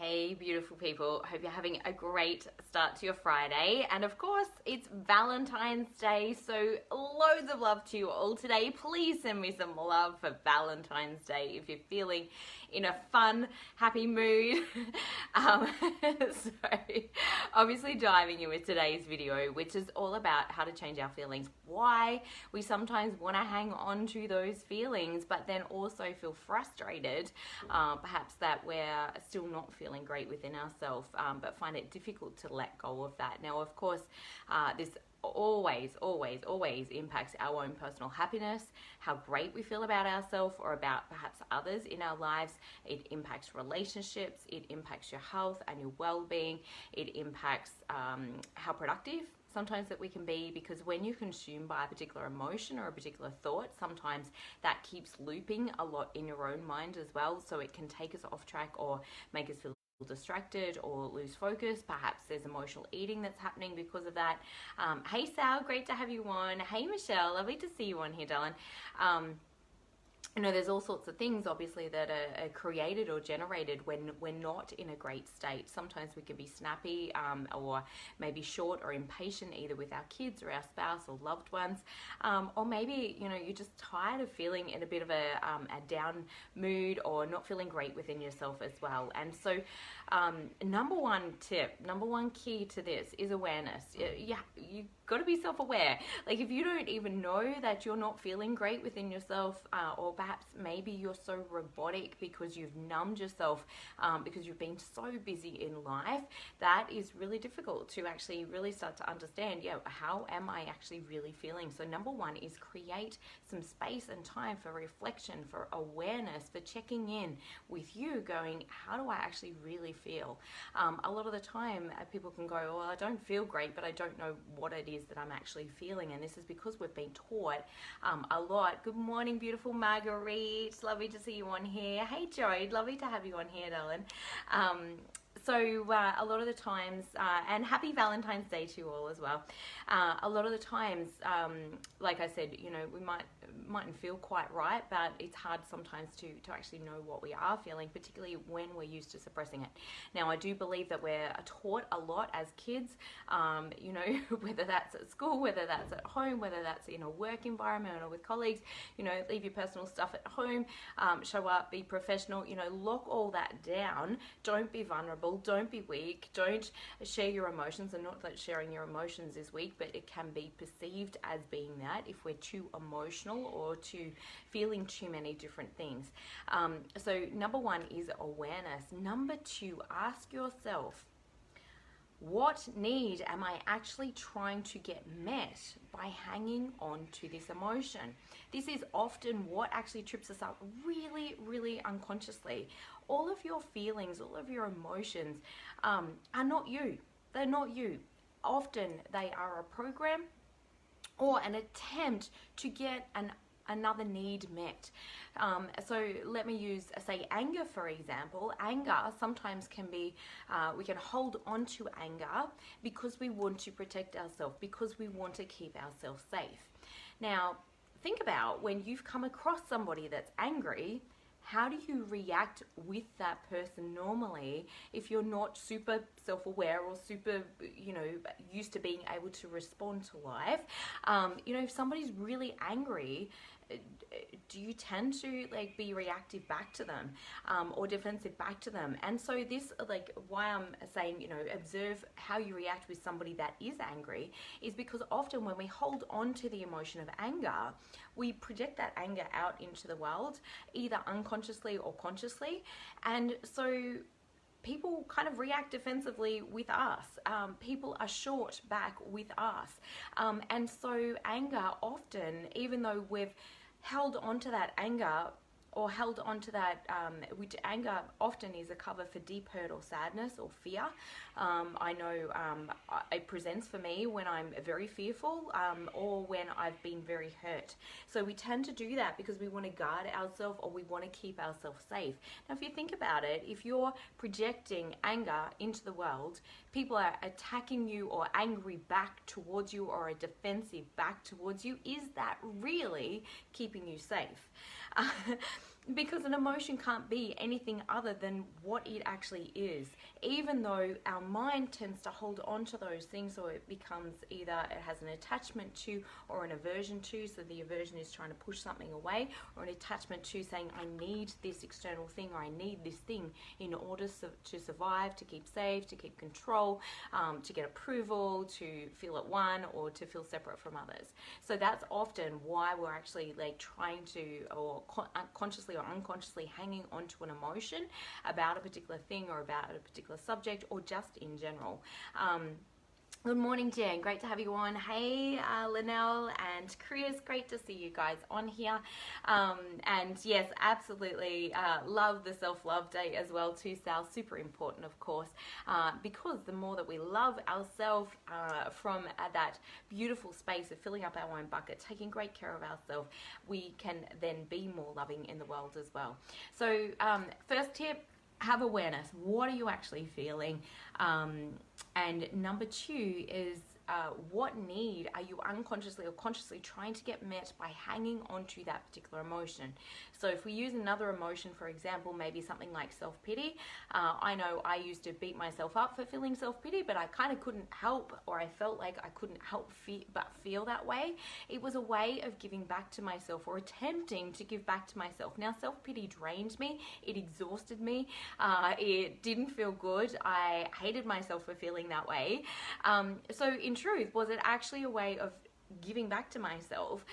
Hey beautiful people, hope you're having a great start to your Friday, and of course it's Valentine's Day, so loads of love to you all today. Please send me some love for Valentine's Day if you're feeling in a fun, happy mood. So obviously diving in with today's video, which is all about how to change our feelings, why we sometimes want to hang on to those feelings but then also feel frustrated, perhaps that we're still not feeling great within ourselves, but find it difficult to let go of that. Now, of course, this always impacts our own personal happiness, how great we feel about ourselves or about perhaps others in our lives. It impacts relationships, it impacts your health and your well-being, it impacts how productive sometimes that we can be, because when you're consumed by a particular emotion or a particular thought, sometimes that keeps looping a lot in your own mind as well, so it can take us off track or make us feel distracted or lose focus. Perhaps there's emotional eating that's happening because of that. Hey Sal, great to have you on. Hey Michelle, lovely to see you on here, darling. There's all sorts of things obviously that are created or generated when we're not in a great state. Sometimes we can be snappy or maybe short or impatient, either with our kids or our spouse or loved ones, or maybe you're just tired of feeling in a bit of a down mood or not feeling great within yourself as well. And so number one key to this is awareness. You got to be self-aware. Like, if you don't even know that you're not feeling great within yourself, or perhaps maybe you're so robotic because you've numbed yourself because you've been so busy in life, that is really difficult to actually really start to understand, how am I actually really feeling? So number one is create some space and time for reflection, for awareness, for checking in with you, going, how do I actually really feel? A lot of the time people can go, well, I don't feel great, but I don't know what it is that I'm actually feeling. And this is because we've been taught a lot. Good morning, beautiful Marguerite. Lovely to see you on here. Hey Jode, lovely to have you on here, darling. So a lot of the times, and happy Valentine's Day to you all as well. A lot of the times, like I said, we mightn't feel quite right, but it's hard sometimes to actually know what we are feeling, particularly when we're used to suppressing it. Now, I do believe that we're taught a lot as kids, whether that's at school, whether that's at home, whether that's in a work environment or with colleagues, leave your personal stuff at home, show up, be professional, lock all that down. Don't be vulnerable, don't be weak, don't share your emotions. And not that sharing your emotions is weak, but it can be perceived as being that if we're too emotional or too feeling too many different things. So number one is awareness. Number two, ask yourself, what need am I actually trying to get met by hanging on to this emotion? This is often what actually trips us up really, really unconsciously. All of your feelings, all of your emotions are not you. They're not you. Often they are a program or an attempt to get another need met. So let me use, say, anger for example. Anger sometimes can be, we can hold on to anger because we want to protect ourselves, because we want to keep ourselves safe. Now, think about when you've come across somebody that's angry. How do you react with that person normally if you're not super self-aware or super, used to being able to respond to life? If somebody's really angry, do you tend to be reactive back to them, or defensive back to them? And so this, why I'm saying, observe how you react with somebody that is angry, is because often when we hold on to the emotion of anger, we project that anger out into the world, either unconsciously or consciously. And so people kind of react defensively with us. People are short back with us. And so anger often, even though we've held on to that anger or held on to that, which anger often is a cover for deep hurt or sadness or fear. I know it presents for me when I'm very fearful, or when I've been very hurt. So we tend to do that because we want to guard ourselves, or we want to keep ourselves safe. Now, if you think about it, if you're projecting anger into the world, people are attacking you or angry back towards you, or are defensive back towards you, is that really keeping you safe? Because an emotion can't be anything other than what it actually is, even though our mind tends to hold on to those things, so it becomes either it has an attachment to or an aversion to. So the aversion is trying to push something away, or an attachment to saying I need this external thing, or I need this thing in order to survive, to keep safe, to keep control, to get approval, to feel at one, or to feel separate from others. So that's often why we're actually like trying to, or consciously or unconsciously hanging on to an emotion about a particular thing or about a particular subject, or just in general. Good morning, Jen. Great to have you on. Hey, Linnell and Chris. Great to see you guys on here. And yes, absolutely love the self-love day as well too, Sal. Super important, of course, because the more that we love ourselves from that beautiful space of filling up our own bucket, taking great care of ourselves, we can then be more loving in the world as well. So first tip, have awareness. What are you actually feeling? And number two is what need are you unconsciously or consciously trying to get met by hanging on to that particular emotion? So if we use another emotion, for example, maybe something like self-pity. I know I used to beat myself up for feeling self-pity, but I kind of couldn't help, or I felt like I couldn't help but feel that way. It was a way of giving back to myself, or attempting to give back to myself. Now, self-pity drained me. It exhausted me. It didn't feel good. I hated myself for feeling that way. So in truth, was it actually a way of giving back to myself?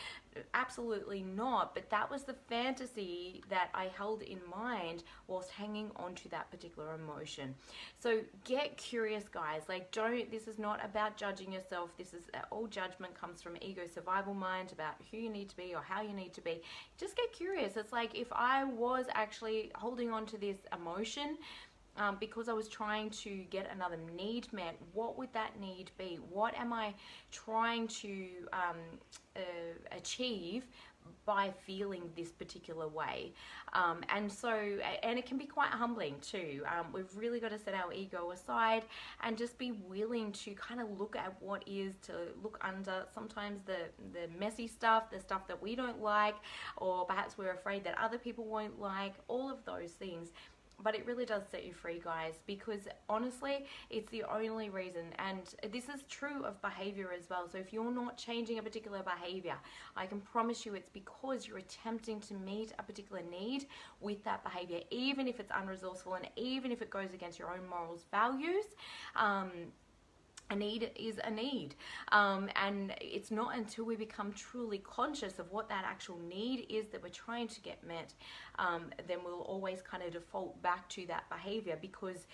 Absolutely not. But that was the fantasy that I held in mind whilst hanging on to that particular emotion. So get curious, guys. Like, this is not about judging yourself. This is, all judgment comes from ego survival mind about who you need to be or how you need to be. Just get curious. It's like, if I was actually holding on to this emotion because I was trying to get another need met, what would that need be? What am I trying to achieve by feeling this particular way? And it can be quite humbling too. We've really got to set our ego aside and just be willing to kind of look at what is, to look under sometimes the messy stuff, the stuff that we don't like, or perhaps we're afraid that other people won't like, all of those things. But it really does set you free, guys, because honestly, it's the only reason. And this is true of behavior as well. So if you're not changing a particular behavior, I can promise you it's because you're attempting to meet a particular need with that behavior, even if it's unresourceful and even if it goes against your own morals, values. A need is a need, and it's not until we become truly conscious of what that actual need is that we're trying to get met, then we'll always kind of default back to that behavior, because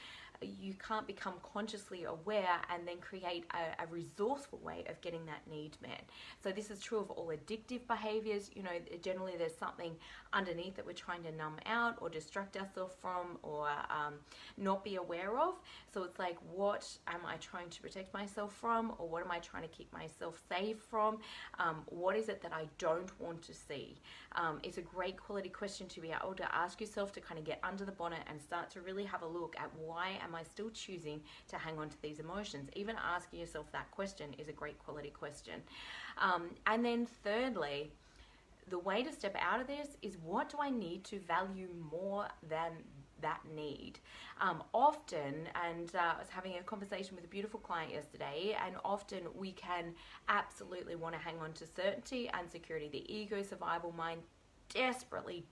you can't become consciously aware and then create a resourceful way of getting that need met. So this is true of all addictive behaviors. You know, generally there's something underneath that we're trying to numb out or distract ourselves from, or not be aware of. So it's like, what am I trying to protect myself from, or what am I trying to keep myself safe from? What is it that I don't want to see? It's a great quality question to be able to ask yourself, to kind of get under the bonnet and start to really have a look at, why am I still choosing to hang on to these emotions? Even asking yourself that question is a great quality question. And then thirdly, the way to step out of this is, what do I need to value more than that need? Often, and I was having a conversation with a beautiful client yesterday, and often we can absolutely want to hang on to certainty and security. The ego survival mind desperately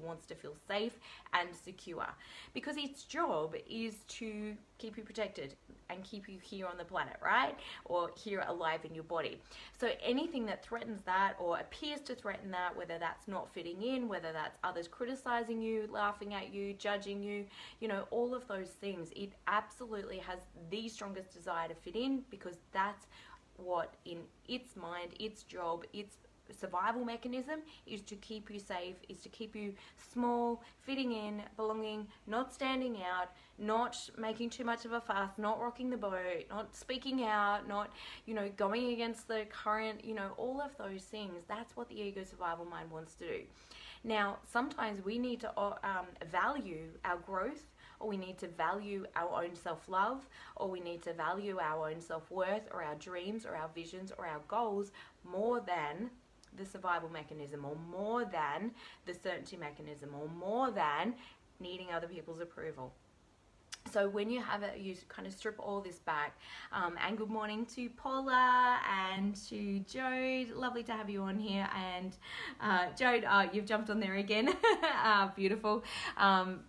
wants to feel safe and secure, because its job is to keep you protected and keep you here on the planet, right? Or here alive in your body. So anything that threatens that, or appears to threaten that, whether that's not fitting in, whether that's others criticizing you, laughing at you, judging you, you know, all of those things, it absolutely has the strongest desire to fit in, because that's what, in its mind, its job, its survival mechanism is to keep you safe, is to keep you small, fitting in, belonging, not standing out, not making too much of a fuss, not rocking the boat, not speaking out, not, you know, going against the current, you know, all of those things. That's what the ego survival mind wants to do. Now, sometimes we need to value our growth, or we need to value our own self-love, or we need to value our own self-worth, or our dreams, or our visions, or our goals more than the survival mechanism, or more than the certainty mechanism, or more than needing other people's approval. So when you have it, you kind of strip all this back. And good morning to Paula and to Jode. Lovely to have you on here. And Jode, you've jumped on there again. Beautiful.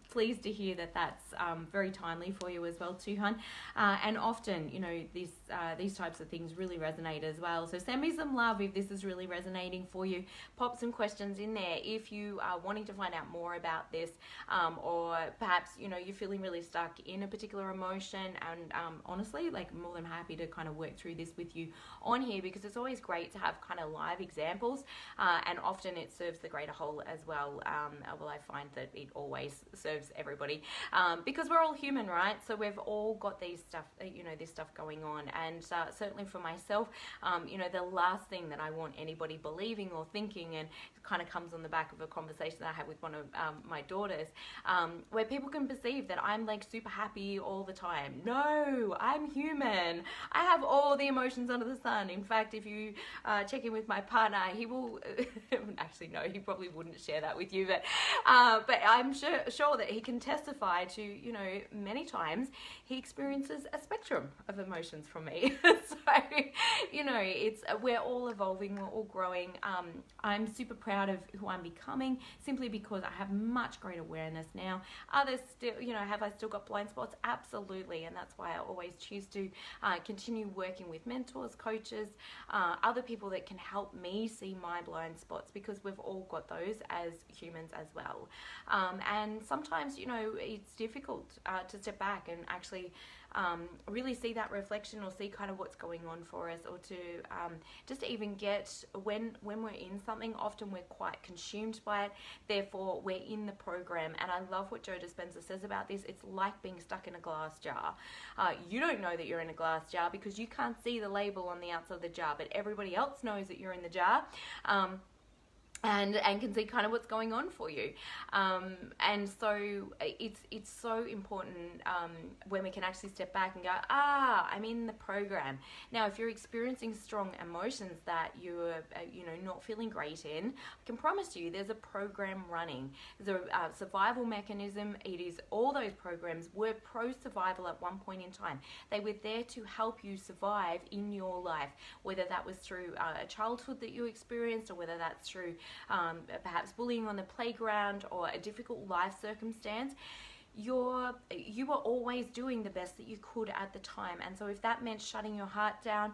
Pleased to hear that that's very timely for you as well too, hon. And often, you know, these types of things really resonate as well. So send me some love if this is really resonating for you. Pop some questions in there if you are wanting to find out more about this, or perhaps, you know, you're feeling really stuck in a particular emotion, and honestly, like, more than happy to kind of work through this with you on here, because it's always great to have kind of live examples, and often it serves the greater whole as well. Well, I find that it always serves everybody, because we're all human, right? So we've all got these stuff, you know, this stuff going on, and certainly for myself, you know, the last thing that I want anybody believing or thinking, and it kind of comes on the back of a conversation that I had with one of my daughters, where people can perceive that I'm like super happy all the time. No, I'm human. I have all the emotions under the sun. In fact, if you check in with my partner, he will actually, no, he probably wouldn't share that with you, but I'm sure that he can testify to, you know, many times he experiences a spectrum of emotions from me. So, you know, we're all evolving, we're all growing. I'm super proud of who I'm becoming, simply because I have much greater awareness now. Others still, you know, have I still got blind spots? Absolutely. And that's why I always choose to continue working with mentors, coaches, other people that can help me see my blind spots, because we've all got those as humans as well. And sometimes, you know, it's difficult to step back and actually really see that reflection, or see kind of what's going on for us, or to just even get, when we're in something, often we're quite consumed by it, therefore we're in the program. And I love what Joe Dispenza says about this. It's like being stuck in a glass jar. You don't know that you're in a glass jar because you can't see the label on the outside of the jar, but everybody else knows that you're in the jar. And can see kind of what's going on for you. And so it's so important when we can actually step back and go, I'm in the program. Now, if you're experiencing strong emotions that you're you know, not feeling great in, I can promise you there's a program running. There's a survival mechanism. It is, all those programs were pro-survival at one point in time. They were there to help you survive in your life, whether that was through a childhood that you experienced, or whether that's through perhaps bullying on the playground, or a difficult life circumstance. You were always doing the best that you could at the time. And so if that meant shutting your heart down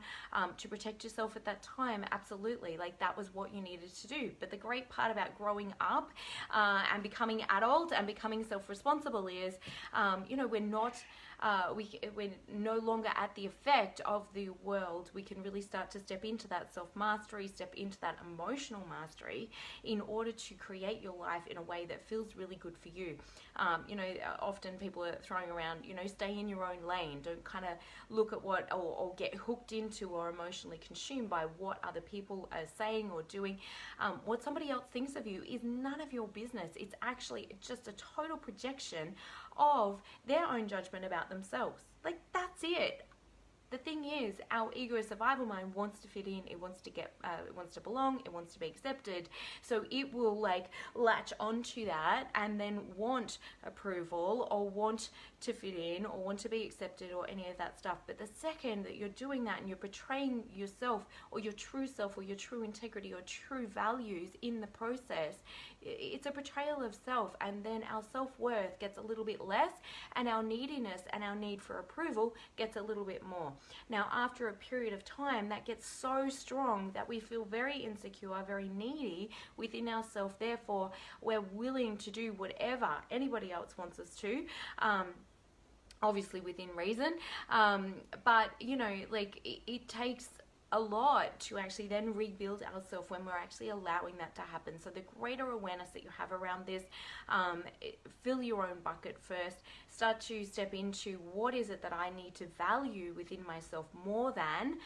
to protect yourself at that time, absolutely, like, that was what you needed to do. But the great part about growing up and becoming adult and becoming self-responsible is, you know, we're no longer at the effect of the world. We can really start to step into that self-mastery, step into that emotional mastery, in order to create your life in a way that feels really good for you. You know, often people are throwing around, you know, stay in your own lane. Don't kind of look at what, or get hooked into or emotionally consumed by what other people are saying or doing. What somebody else thinks of you is none of your business. It's actually just a total projection of their own judgment about themselves. Like, that's it. The thing is, our ego survival mind wants to fit in, it wants to get, it wants to belong, it wants to be accepted. So it will like latch onto that and then want approval, or want to fit in, or want to be accepted, or any of that stuff. But the second that you're doing that and you're betraying yourself, or your true self, or your true integrity, or true values in the process, it's a betrayal of self. And then our self-worth gets a little bit less, and our neediness and our need for approval gets a little bit more. Now, after a period of time, that gets so strong that we feel very insecure, very needy within ourselves. Therefore, we're willing to do whatever anybody else wants us to, obviously within reason. But, you know, like, it takes a lot to actually then rebuild ourselves when we're actually allowing that to happen. So the greater awareness that you have around this, fill your own bucket first. Start to step into, what is it that I need to value within myself more than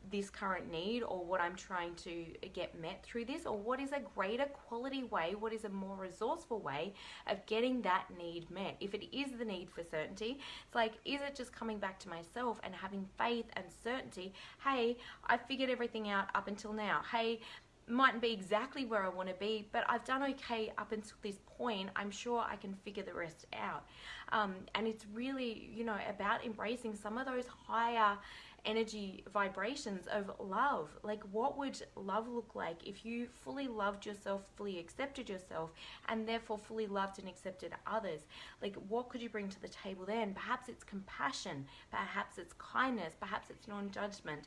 this current need, or what I'm trying to get met through this, or what is a greater quality way, what is a more resourceful way of getting that need met. If it is the need for certainty, it's like, is it just coming back to myself and having faith and certainty? Hey, I figured everything out up until now. Hey, mightn't be exactly where I want to be, but I've done okay up until this point. I'm sure I can figure the rest out. And it's really, about embracing some of those higher energy vibrations of love. Like, what would love look like if you fully loved yourself, fully accepted yourself, and therefore fully loved and accepted others? Like, what could you bring to the table then? Perhaps it's compassion, perhaps it's kindness, perhaps it's non-judgment.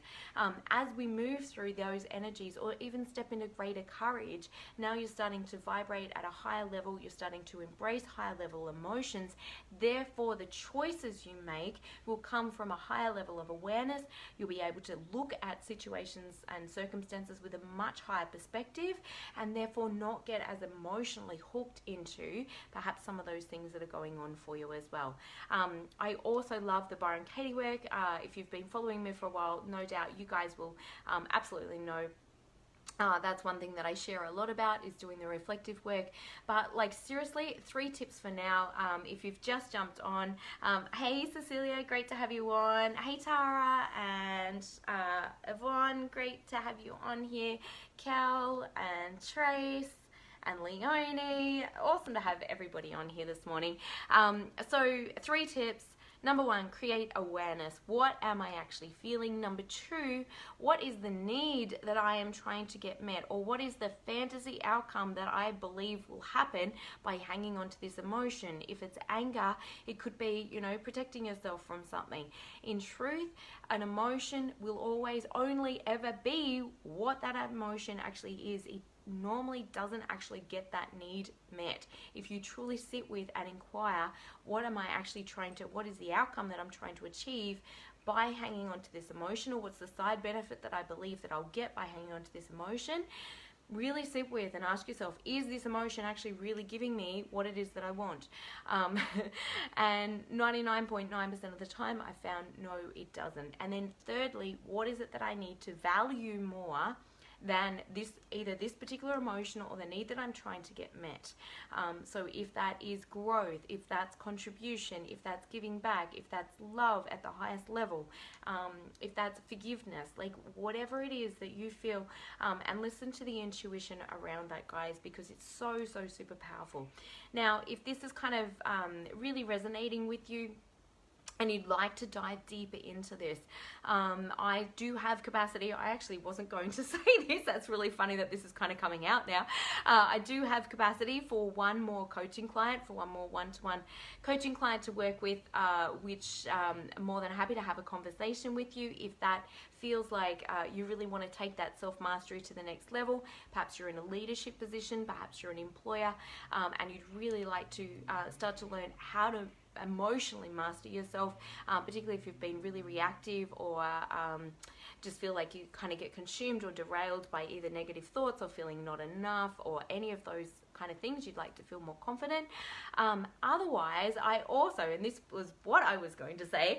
As we move through those energies, or even step into greater courage, now you're starting to vibrate at a higher level, you're starting to embrace higher level emotions. Therefore, the choices you make will come from a higher level of awareness. You'll be able to look at situations and circumstances with a much higher perspective, and therefore not get as emotionally hooked into perhaps some of those things that are going on for you as well. I also love the Byron Katie work. If you've been following me for a while, no doubt you guys will absolutely know. That's one thing that I share a lot about, is doing the reflective work. But like, seriously, 3 tips for now. If you've just jumped on, hey Cecilia, great to have you on. Hey Tara and Yvonne, great to have you on here. Cal and Trace and Leonie, awesome to have everybody on here this morning. So 3 tips. Number 1, create awareness. What am I actually feeling? Number 2, what is the need that I am trying to get met? Or what is the fantasy outcome that I believe will happen by hanging on to this emotion? If it's anger, it could be, protecting yourself from something. In truth, an emotion will always only ever be what that emotion actually is. It normally doesn't actually get that need met. If you truly sit with and inquire, what am I actually what is the outcome that I'm trying to achieve by hanging on to this emotion, or what's the side benefit that I believe that I'll get by hanging on to this emotion? Really sit with and ask yourself, is this emotion actually really giving me what it is that I want? And 99.9% of the time I found no, it doesn't. And then thirdly, what is it that I need to value more than either this particular emotion or the need that I'm trying to get met? So if that is growth, if that's contribution, if that's giving back, if that's love at the highest level, if that's forgiveness, like whatever it is that you feel, and listen to the intuition around that, guys, because it's so super powerful. Now, if this is kind of really resonating with you, and you'd like to dive deeper into this, I do have capacity. I actually wasn't going to say this. That's really funny that this is kind of coming out now. I do have capacity for one more coaching client, for one more one-to-one coaching client to work with, which I'm more than happy to have a conversation with you if that feels like you really want to take that self-mastery to the next level. Perhaps you're in a leadership position, perhaps you're an employer, and you'd really like to start to learn how to emotionally master yourself, particularly if you've been really reactive, or just feel like you kind of get consumed or derailed by either negative thoughts or feeling not enough, or any of those kind of things. You'd like to feel more confident. Otherwise, I also, and this was what I was going to say,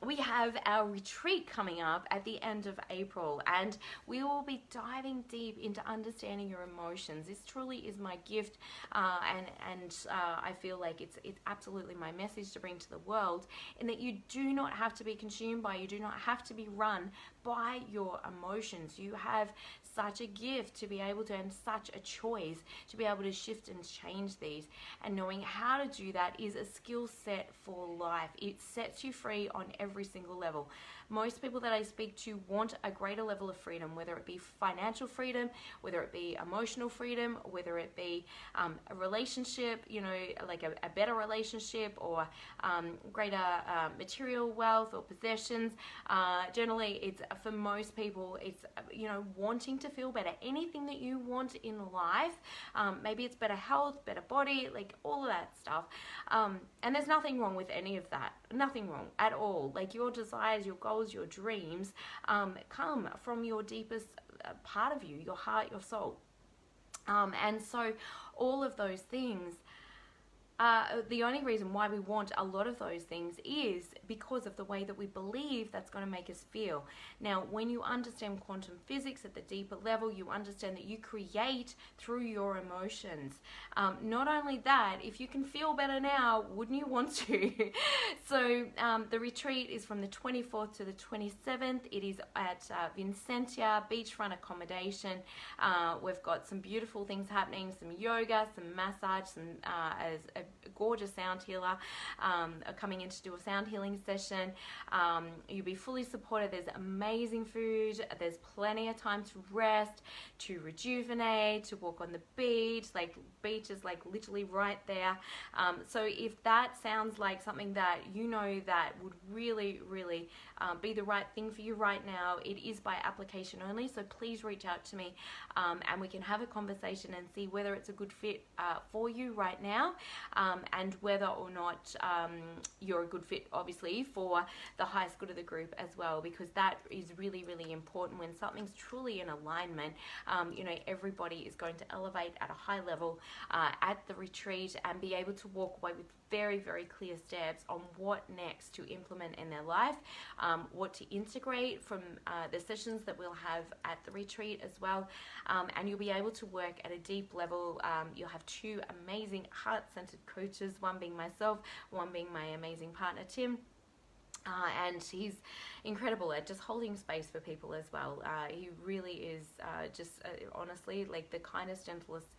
we have our retreat coming up at the end of April, and we will be diving deep into understanding your emotions. This truly is my gift, and I feel like it's absolutely my message to bring to the world, in that you do not have to be consumed by, you do not have to be run by your emotions. You have such a gift to be able to, and such a choice to be able to shift and change these. And knowing how to do that is a skill set for life. It sets you free on every single level. Most people that I speak to want a greater level of freedom, whether it be financial freedom, whether it be emotional freedom, whether it be a relationship, like a better relationship, or greater material wealth or possessions. Generally, it's, for most people, it's wanting to feel better. Anything that you want in life, maybe it's better health, better body, like all of that stuff. And there's nothing wrong with any of that. Nothing wrong at all. Like, your desires, your goals, your dreams come from your deepest part of you, your heart, your soul. And so all of those things the only reason why we want a lot of those things is because of the way that we believe that's going to make us feel. Now, when you understand quantum physics at the deeper level, you understand that you create through your emotions. Not only that, if you can feel better now, wouldn't you want to? So the retreat is from the 24th to the 27th. It is at Vincentia Beachfront Accommodation. We've got some beautiful things happening, some yoga, some massage, some a gorgeous sound healer coming in to do a sound healing session. You'll be fully supported. There's amazing food. There's plenty of time to rest, to rejuvenate, to walk on the beach. Like, beach is like literally right there. So if that sounds like something that you know that would really, really be the right thing for you right now, it is by application only. So please reach out to me and we can have a conversation and see whether it's a good fit for you right now. And whether or not you're a good fit, obviously, for the highest good of the group as well, because that is really, really important. When something's truly in alignment, you know, everybody is going to elevate at a high level at the retreat and be able to walk away with very, very clear steps on what next to implement in their life, what to integrate from the sessions that we'll have at the retreat as well. And you'll be able to work at a deep level. You'll have two amazing heart-centered coaches, one being myself, one being my amazing partner, Tim. And he's incredible at just holding space for people as well. He really is just honestly like the kindest, gentlest,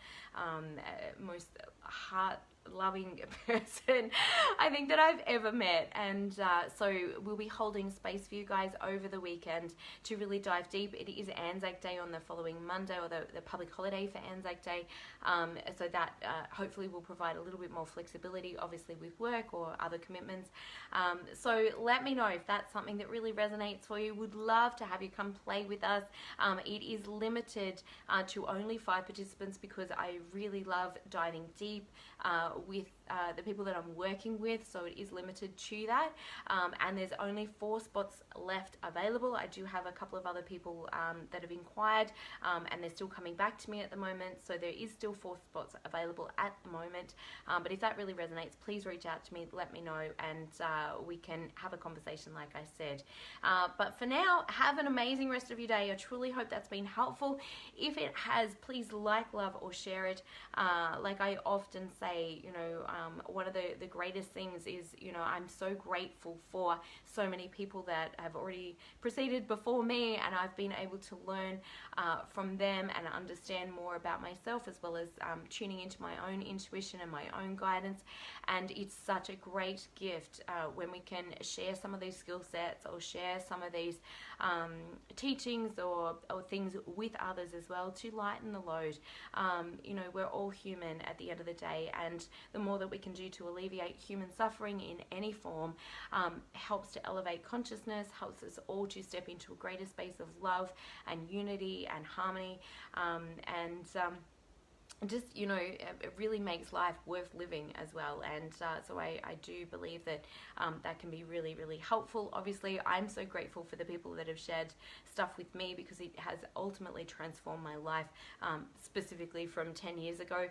most heart-loving person I think that I've ever met. And so we'll be holding space for you guys over the weekend to really dive deep. It is Anzac Day on the following Monday, or the public holiday for Anzac Day. So that hopefully will provide a little bit more flexibility, obviously with work or other commitments. So let me know if that's something that really resonates for you. Would love to have you come play with us. It is limited to only 5 participants because I really love diving deep with the people that I'm working with, so it is limited to that. And there's only 4 spots left available. I do have a couple of other people that have inquired, and they're still coming back to me at the moment, so there is still 4 spots available at the moment. But if that really resonates, please reach out to me, let me know, and we can have a conversation like I said. But for now, have an amazing rest of your day. I truly hope that's been helpful. If it has, please like, love, or share it. Like I often say, you know, one of the greatest things is, you know, I'm so grateful for so many people that have already proceeded before me, and I've been able to learn from them and understand more about myself, as well as tuning into my own intuition and my own guidance. And it's such a great gift when we can share some of these skill sets or share some of these teachings or things with others as well, to lighten the load. You know, we're all human at the end of the day, and the more that we can do to alleviate human suffering in any form helps to elevate consciousness, helps us all to step into a greater space of love and unity and harmony, and just, you know, it really makes life worth living as well. And so I do believe that that can be really, really helpful. Obviously, I'm so grateful for the people that have shared stuff with me, because it has ultimately transformed my life, specifically from 10 years ago,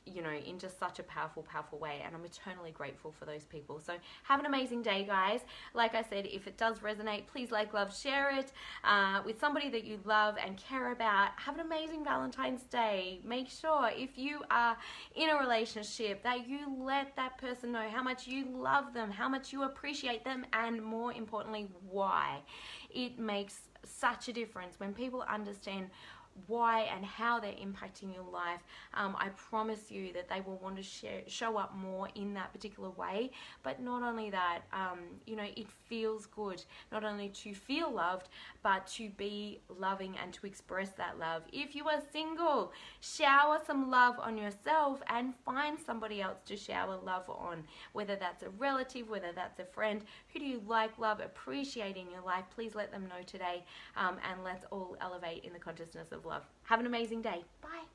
you know, in just such a powerful, powerful way. And I'm eternally grateful for those people. So have an amazing day, guys. Like I said, if it does resonate, please like, love, share it with somebody that you love and care about. Have an amazing Valentine's Day. Make sure, if you are in a relationship, that you let that person know how much you love them, how much you appreciate them, and more importantly, why. It makes such a difference when people understand why and how they're impacting your life. I promise you that they will want to show up more in that particular way. But not only that, you know, it feels good not only to feel loved, but to be loving and to express that love. If you are single, shower some love on yourself and find somebody else to shower love on, whether that's a relative, whether that's a friend. Who do you like, love, appreciate in your life? Please let them know today, and let's all elevate in the consciousness of love. Have an amazing day. Bye.